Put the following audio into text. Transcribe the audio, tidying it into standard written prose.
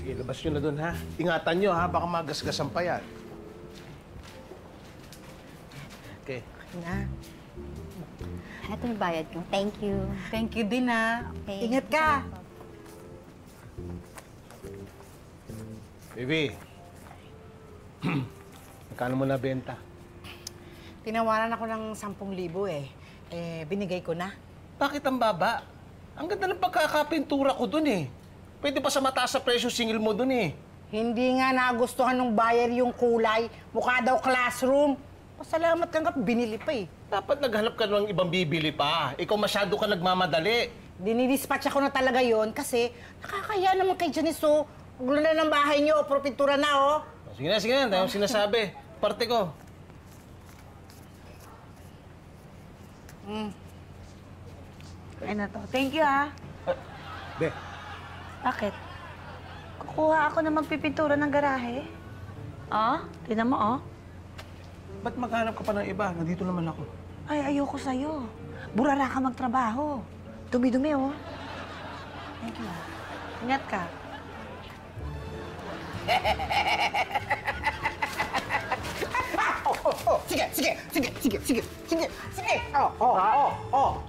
Sige, labas nyo na dun, ha? Ingatan nyo, ha? Baka magasgasan pa yan. Okay. Na. Ito yung bayad ko. Thank you. Thank you din, ha. Okay. Ingat ka. Baby. Magkano mo nabenta? Tinawaran ako ng 10,000 eh. Binigay ko na. Bakit ang baba? Ang ganda ng pagkakapintura ko dun eh. Pwede pa sa mataas sa presyo singil mo dun eh. Hindi nga nagustuhan ng buyer yung kulay. Mukha daw classroom. Pasalamat ka nga, binili pa eh. Dapat naghanap ka ng ibang bibili pa. Ikaw masyado ka nagmamadali. Dinidispatch ako na talaga yon kasi nakakaya naman kay Janice, oh. Gulo na ng bahay niyo, o pintura na, oh. Sige na, sige na. Dahil yung sinasabi. Parte ko. Ay na to. Thank you, ha. Be. Bakit? Kukuha ako na magpipintura ng garahe. Oh, tignan mo, oh. Ba't maghanap ka pa ng iba? Nandito naman ako. Ay, ayoko sa'yo. Burara ka magtrabaho. Dumi-dumi, oh. Thank you, ha. Ingat ka. Sige, sige, sige, sige, sige, sige, sige. Oh.